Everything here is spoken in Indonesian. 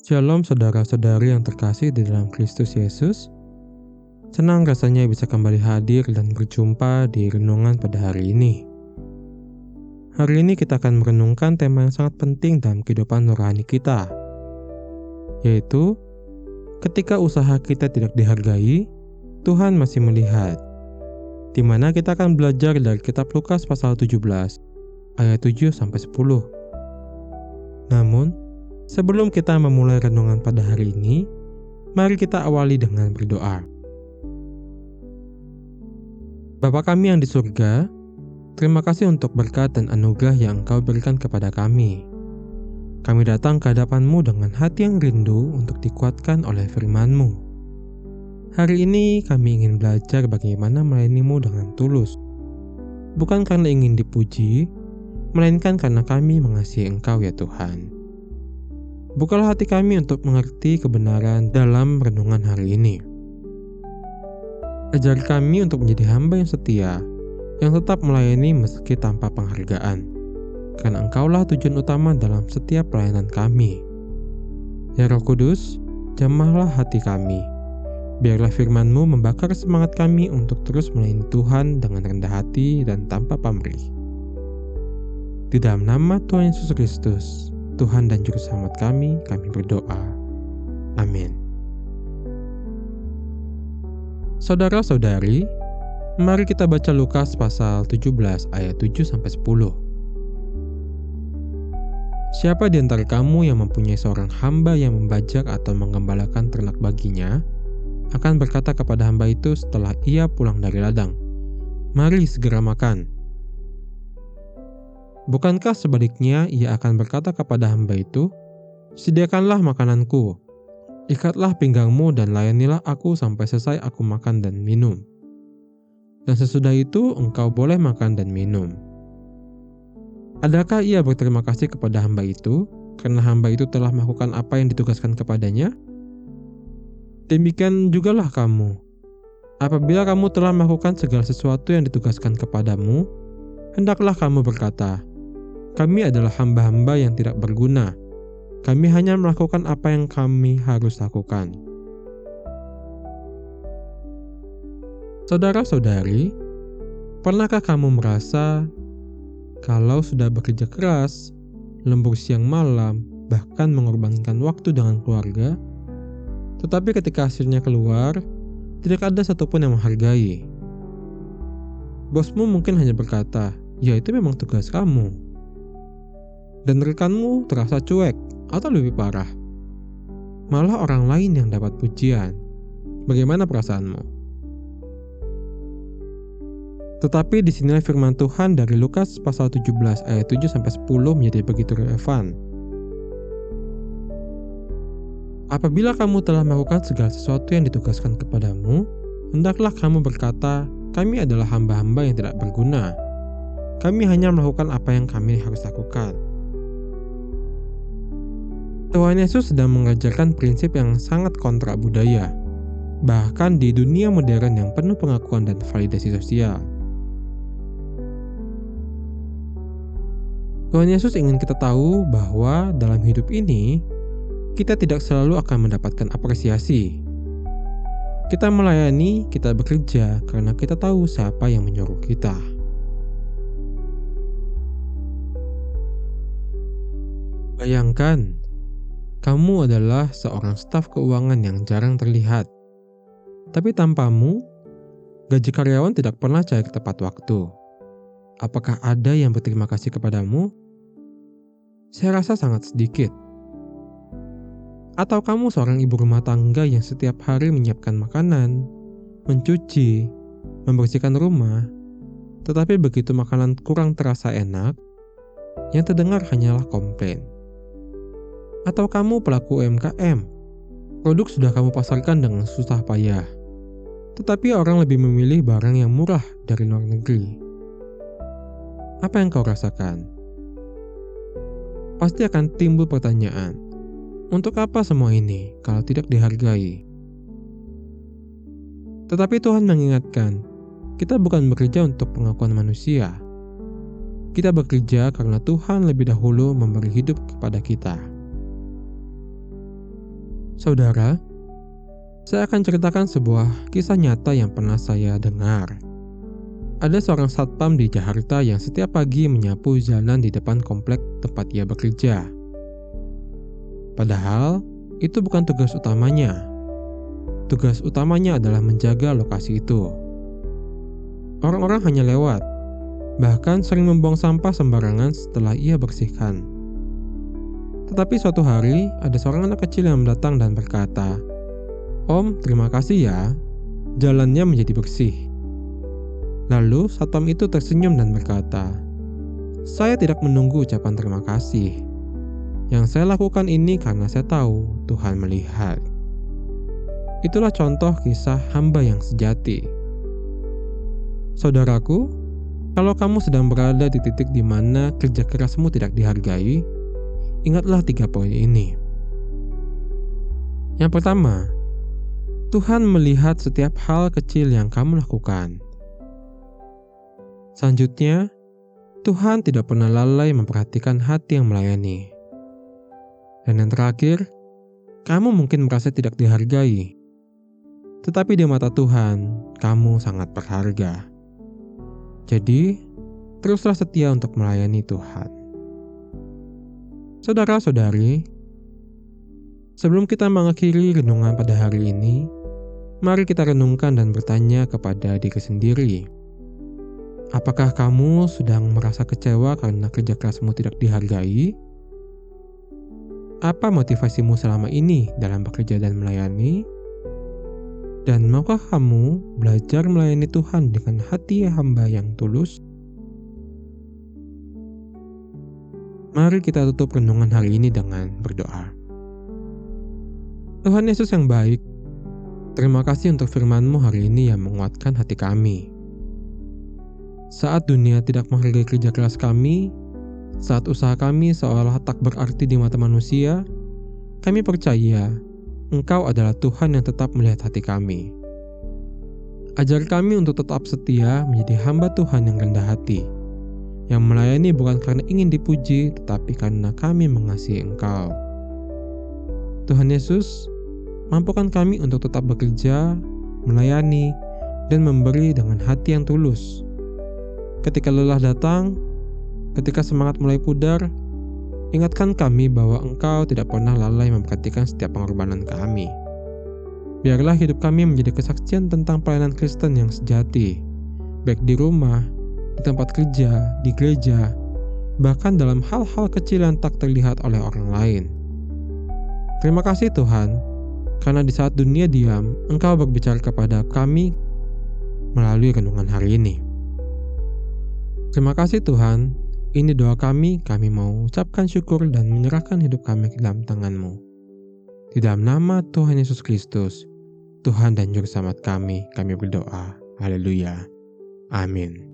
Shalom saudara-saudari yang terkasih di dalam Kristus Yesus. Senang rasanya bisa kembali hadir dan berjumpa di renungan pada hari ini. Hari ini kita akan merenungkan tema yang sangat penting dalam kehidupan nurani kita, yaitu ketika usaha kita tidak dihargai, Tuhan masih melihat. Di mana kita akan belajar dari kitab Lukas pasal 17 ayat 7-10. Namun, sebelum kita memulai renungan pada hari ini, mari kita awali dengan berdoa. Bapa kami yang di surga, terima kasih untuk berkat dan anugerah yang Engkau berikan kepada kami. Kami datang ke hadapan-Mu dengan hati yang rindu untuk dikuatkan oleh firman-Mu. Hari ini kami ingin belajar bagaimana melayani-Mu dengan tulus, bukan karena ingin dipuji, melainkan karena kami mengasihi Engkau ya Tuhan. Bukalah hati kami untuk mengerti kebenaran dalam renungan hari ini. Ajar kami untuk menjadi hamba yang setia, yang tetap melayani meski tanpa penghargaan. Karena Engkaulah tujuan utama dalam setiap pelayanan kami. Ya Roh Kudus, jamahlah hati kami. Biarlah firman-Mu membakar semangat kami untuk terus melayani Tuhan dengan rendah hati dan tanpa pamrih. Di dalam nama Tuhan Yesus Kristus, Tuhan dan Juru Selamat kami berdoa. Amin. Saudara-saudari, mari kita baca Lukas pasal 17 ayat 7-10. Siapa di antara kamu yang mempunyai seorang hamba yang membajak atau menggembalakan ternak baginya, akan berkata kepada hamba itu setelah ia pulang dari ladang, "Mari segera makan." Bukankah sebaliknya ia akan berkata kepada hamba itu, "Sediakanlah makananku, ikatlah pinggangmu dan layanilah aku sampai selesai aku makan dan minum. Dan sesudah itu engkau boleh makan dan minum." Adakah ia berterima kasih kepada hamba itu karena hamba itu telah melakukan apa yang ditugaskan kepadanya? Demikian jugalah kamu. Apabila kamu telah melakukan segala sesuatu yang ditugaskan kepadamu, hendaklah kamu berkata, "Kami adalah hamba-hamba yang tidak berguna. Kami hanya melakukan apa yang kami harus lakukan." Saudara-saudari, pernahkah kamu merasa kalau sudah bekerja keras, lembur siang malam, bahkan mengorbankan waktu dengan keluarga, tetapi ketika hasilnya keluar, tidak ada satupun yang menghargai? Bosmu mungkin hanya berkata, "Ya itu memang tugas kamu." Dan rekanmu terasa cuek, atau lebih parah, malah orang lain yang dapat pujian. Bagaimana perasaanmu? Tetapi disinilah firman Tuhan dari Lukas pasal 17 ayat 7-10 menjadi begitu relevan. Apabila kamu telah melakukan segala sesuatu yang ditugaskan kepadamu, hendaklah kamu berkata, "Kami adalah hamba-hamba yang tidak berguna. Kami hanya melakukan apa yang kami harus lakukan." Tuhan Yesus sedang mengajarkan prinsip yang sangat kontra budaya, bahkan di dunia modern yang penuh pengakuan dan validasi sosial. Tuhan Yesus ingin kita tahu bahwa dalam hidup ini, kita tidak selalu akan mendapatkan apresiasi. Kita melayani, kita bekerja karena kita tahu siapa yang menyuruh kita. Bayangkan, kamu adalah seorang staf keuangan yang jarang terlihat. Tapi tanpamu, gaji karyawan tidak pernah cair tepat waktu. Apakah ada yang berterima kasih kepadamu? Saya rasa sangat sedikit. Atau kamu seorang ibu rumah tangga yang setiap hari menyiapkan makanan, mencuci, membersihkan rumah, tetapi begitu makanan kurang terasa enak, yang terdengar hanyalah komplain. Atau kamu pelaku UMKM, produk sudah kamu pasarkan dengan susah payah, tetapi orang lebih memilih barang yang murah dari luar negeri. Apa yang kau rasakan? Pasti akan timbul pertanyaan, untuk apa semua ini kalau tidak dihargai? Tetapi Tuhan mengingatkan, kita bukan bekerja untuk pengakuan manusia. Kita bekerja karena Tuhan lebih dahulu memberi hidup kepada kita. Saudara, saya akan ceritakan sebuah kisah nyata yang pernah saya dengar. Ada seorang satpam di Jakarta yang setiap pagi menyapu jalan di depan komplek tempat ia bekerja. Padahal, itu bukan tugas utamanya. Tugas utamanya adalah menjaga lokasi itu. Orang-orang hanya lewat, bahkan sering membuang sampah sembarangan setelah ia bersihkan. Tetapi suatu hari, ada seorang anak kecil yang datang dan berkata, "Om, terima kasih ya, jalannya menjadi bersih." Lalu satpam itu tersenyum dan berkata, "Saya tidak menunggu ucapan terima kasih. Yang saya lakukan ini karena saya tahu Tuhan melihat." Itulah contoh kisah hamba yang sejati. Saudaraku, kalau kamu sedang berada di titik di mana kerja kerasmu tidak dihargai, ingatlah 3 poin ini. Yang pertama, Tuhan melihat setiap hal kecil yang kamu lakukan. Selanjutnya, Tuhan tidak pernah lalai memperhatikan hati yang melayani. Dan yang terakhir, kamu mungkin merasa tidak dihargai, tetapi di mata Tuhan, kamu sangat berharga. Jadi, teruslah setia untuk melayani Tuhan. Saudara-saudari, sebelum kita mengakhiri renungan pada hari ini, mari kita renungkan dan bertanya kepada diri sendiri. Apakah kamu sedang merasa kecewa karena kerja kerasmu tidak dihargai? Apa motivasimu selama ini dalam bekerja dan melayani? Dan maukah kamu belajar melayani Tuhan dengan hati hamba yang tulus? Mari kita tutup renungan hari ini dengan berdoa. Tuhan Yesus yang baik, terima kasih untuk firman-Mu hari ini yang menguatkan hati kami. Saat dunia tidak menghargai kerja keras kami, saat usaha kami seolah tak berarti di mata manusia, kami percaya Engkau adalah Tuhan yang tetap melihat hati kami. Ajar kami untuk tetap setia menjadi hamba Tuhan yang rendah hati, yang melayani bukan karena ingin dipuji, tetapi karena kami mengasihi Engkau. Tuhan Yesus, mampukan kami untuk tetap bekerja, melayani, dan memberi dengan hati yang tulus. Ketika lelah datang, ketika semangat mulai pudar, ingatkan kami bahwa Engkau tidak pernah lalai memperhatikan setiap pengorbanan kami. Biarlah hidup kami menjadi kesaksian tentang pelayanan Kristen yang sejati, baik di rumah, di tempat kerja, di gereja, bahkan dalam hal-hal kecil yang tak terlihat oleh orang lain. Terima kasih Tuhan, karena di saat dunia diam, Engkau berbicara kepada kami melalui renungan hari ini. Terima kasih Tuhan, ini doa kami mau ucapkan syukur dan menyerahkan hidup kami ke dalam tangan-Mu. Di dalam nama Tuhan Yesus Kristus, Tuhan dan Juru Selamat kami berdoa. Haleluya. Amin.